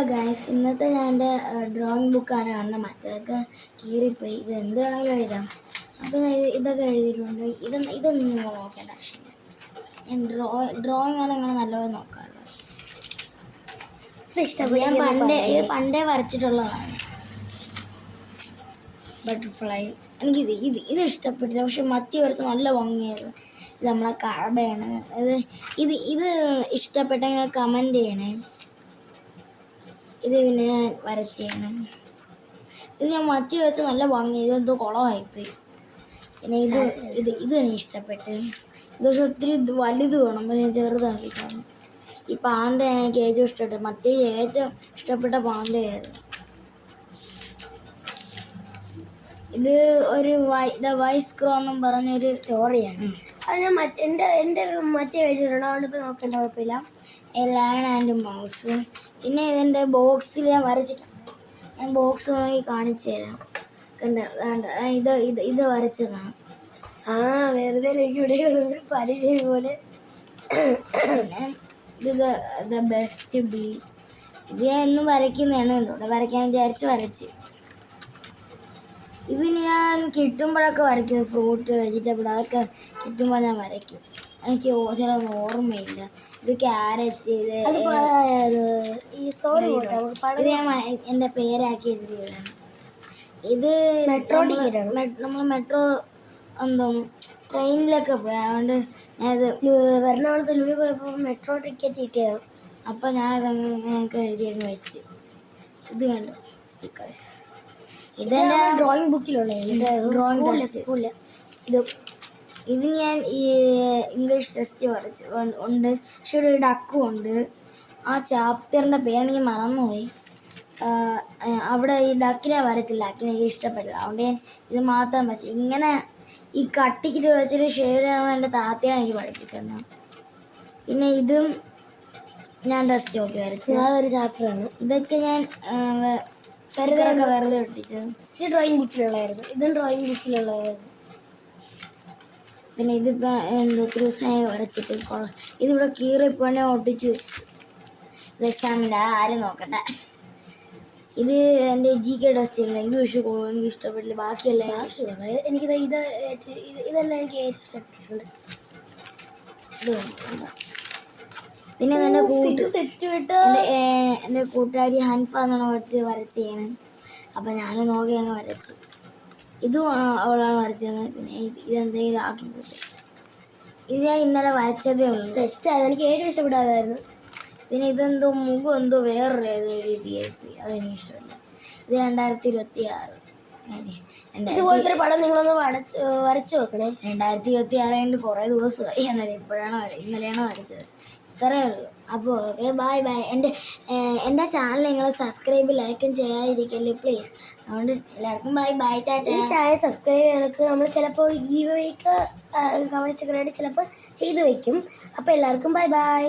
Guys, ഇന്നത്തെ ഞാൻ എൻ്റെ ഡ്രോയിങ് ബുക്കാണ് കാണുന്നത്. മറ്റേതൊക്കെ കീറിപ്പോയി. ഇത് എന്ത് വേണമെങ്കിലും എഴുതാം. അപ്പോൾ ഞാൻ ഇതൊക്കെ എഴുതിയിട്ടുണ്ട്. ഇതൊന്നും നിങ്ങൾ നോക്കേണ്ട ആവശ്യമില്ല. ഞാൻ ഡ്രോയിങ് ആണ് നിങ്ങൾ നല്ലപോലെ നോക്കാറുള്ളത്. ഇത് പണ്ടേ വരച്ചിട്ടുള്ളതാണ്. ബട്ടർഫ്ലൈ. ഇത് ഇഷ്ടപ്പെട്ടില്ല. പക്ഷെ മറ്റു വരച്ച് നല്ല ഭംഗിയായിരുന്നു. ഇത് നമ്മളെ കഴബയാണ്. ഇത് ഇഷ്ടപ്പെട്ടെങ്കിൽ കമൻറ്റ് ചെയ്യണേ. ഇത് പിന്നെ ഞാൻ വരച്ചാണ്. ഇത് ഞാൻ മറ്റു വെച്ച് നല്ല ഭംഗി. ഇതെന്തോ കുളമായിപ്പോയി. പിന്നെ ഇത് എനിക്ക് ഇഷ്ടപ്പെട്ട്. ഇത് പക്ഷെ ഒത്തിരി വലുത് വേണം. അപ്പോൾ ഞാൻ ചെറുതാക്കിയിട്ടാണ്. ഈ പാന്ത എനിക്ക് ഏറ്റവും ഇഷ്ടപ്പെട്ടു. മറ്റേ ഏറ്റവും ഇഷ്ടപ്പെട്ട പാന്തയായിരുന്നു. ഇത് ഒരു വൈസ് ക്രോ എന്നും പറഞ്ഞൊരു സ്റ്റോറിയാണ്. അത് ഞാൻ എൻ്റെ മറ്റേ വെച്ചിട്ടുണ്ട്. അതുകൊണ്ട് ഇപ്പോൾ നോക്കേണ്ട കുഴപ്പമില്ല. Lion and mouse. പിന്നെ ഇതിൻ്റെ ബോക്സിൽ ഞാൻ വരച്ചിട്ടുണ്ട്. ഞാൻ ബോക്സ് വേണമെങ്കിൽ കാണിച്ചു തരാം. കണ്ട ഇത് വരച്ചതാണ്. വെറുതെ ഇവിടെ പരിചയം പോലെ. പിന്നെ ഇത് ദ ബെസ്റ്റ് ബി. ഇത് ഞാൻ എന്നും വരയ്ക്കുന്നതാണ്. എന്തുകൊണ്ട് വരയ്ക്കാൻ വിചാരിച്ച് വരച്ച്. ഇത് ഞാൻ കിട്ടുമ്പോഴൊക്കെ വരയ്ക്കും. ഫ്രൂട്ട്, വെജിറ്റബിൾ അതൊക്കെ കിട്ടുമ്പോൾ ഞാൻ വരയ്ക്കും. എനിക്ക് ചില ഓർമ്മയില്ല. ഇത് ക്യാരറ്റ്. ഇത് ഞാൻ എൻ്റെ പേരാക്കി എഴുതിയതാണ്. ഇത് നമ്മൾ മെട്രോ എന്തോന്നു ട്രെയിനിലൊക്കെ പോയി. അതുകൊണ്ട് ഞാനിത് എറണാകുളത്ത് ലുലു പോയപ്പോൾ മെട്രോ ടിക്കറ്റ് കിട്ടിയതാണ്. അപ്പോൾ ഞാൻ ഞങ്ങൾക്ക് എഴുതിയൊന്ന് വെച്ച്. ഇത് കണ്ടു സ്റ്റിക്കേഴ്സ്. ഇതെൻ്റെ ഡ്രോയിങ് ബുക്കിലുള്ള സ്കൂളിൽ. ഇത് ഞാൻ ഈ ഇംഗ്ലീഷ് ടെസ്റ്റ് വരച്ചു ഉണ്ട്. പക്ഷെ ഒരു ഡക്കും ഉണ്ട്. ആ ചാപ്റ്ററിൻ്റെ പേരെനിക്ക് മറന്നുപോയി. അവിടെ ഈ ഡക്കിനെ വരച്ചില്ല. ഡക്കിനെ എനിക്ക് ഇഷ്ടപ്പെട്ടില്ല. അതുകൊണ്ട് ഞാൻ ഇത് മാത്രം വരച്ചു. ഇങ്ങനെ ഈ കട്ടിക്കിട്ട് വെച്ചിട്ട് ഷെയ്ഡ് ചെയ്യാൻ എൻ്റെ താത്തയാണ് എനിക്ക് പഠിപ്പിച്ചത്. പിന്നെ ഇതും ഞാൻ ടെസ്റ്റ് നോക്കി വരച്ചു. അതൊരു ചാപ്റ്ററാണ്. ഇതൊക്കെ ഞാൻ വെറുതെ ഒട്ടിച്ചത്. ഇത് ഡ്രോയിങ് ബുക്കിലുള്ളതായിരുന്നു. ഇതും ഡ്രോയിങ് ബുക്കിലുള്ളതായിരുന്നു. പിന്നെ ഇതിപ്പോൾ എന്തോ ദിവസമായി വരച്ചിട്ട് ഇതിവിടെ കീറിപ്പോണെ ഒട്ടിച്ച് വെച്ച്. ഇത് എക്സാമിൻ്റെ ആരും നോക്കട്ടെ. ഇത് എൻ്റെ GK ടെസ്റ്റില്ല. ഇത് പക്ഷേ എനിക്ക് ഇഷ്ടപ്പെട്ടില്ല. ബാക്കിയെല്ലാം ഇതെല്ലാം എനിക്ക് ഏറ്റവും ഇഷ്ടപ്പെട്ടിട്ടുണ്ട്. പിന്നെ എൻ്റെ കൂട്ടുകാരി ഹൻഫ എന്നാണ് വെച്ച് വരച്ചാണ്. അപ്പം ഞാൻ നോക്കി അങ്ങ് വരച്ച്. ഇതും അവളാണ് വരച്ചത്. പിന്നെ ഇതെന്തെങ്കിലും ആക്കി പോട്ടെ. ഇത് ഞാൻ ഇന്നലെ വരച്ചതേ ഉള്ളൂ. സെറ്റായിരുന്നു. എനിക്ക് ഏറ്റവും ഇഷ്ടപ്പെടാതായിരുന്നു. പിന്നെ ഇതെന്തോ മുഖം എന്തോ വേറൊരു രീതിയായിപ്പോയി. അതെനിക്ക് ഇഷ്ടമില്ല. ഇത് 2026. ഇതുപോലത്തെ പടം നിങ്ങളൊന്ന് വരച്ചു വെക്കണേ. 2026 കൊണ്ട് കുറേ ദിവസമായി. ഇന്നലെയാണ് വരച്ചത്. ഇത്രയേ ഉള്ളൂ. അപ്പോൾ ഓക്കെ, ബൈ. എൻ്റെ ചാനൽ നിങ്ങൾ സബ്സ്ക്രൈബ് ലൈക്കും ചെയ്യാതിരിക്കല്ലേ പ്ലീസ്. അതുകൊണ്ട് എല്ലാവർക്കും ബൈ. ടാറ്റ. ഈ ചാനൽ സബ്സ്ക്രൈബ് ചെയ്യാനൊക്കെ നമ്മൾ ചിലപ്പോൾ ഗീവ് വേക്ക് കമൻസ് ചിലപ്പോൾ ചെയ്ത് വയ്ക്കും. അപ്പോൾ എല്ലാവർക്കും ബൈ.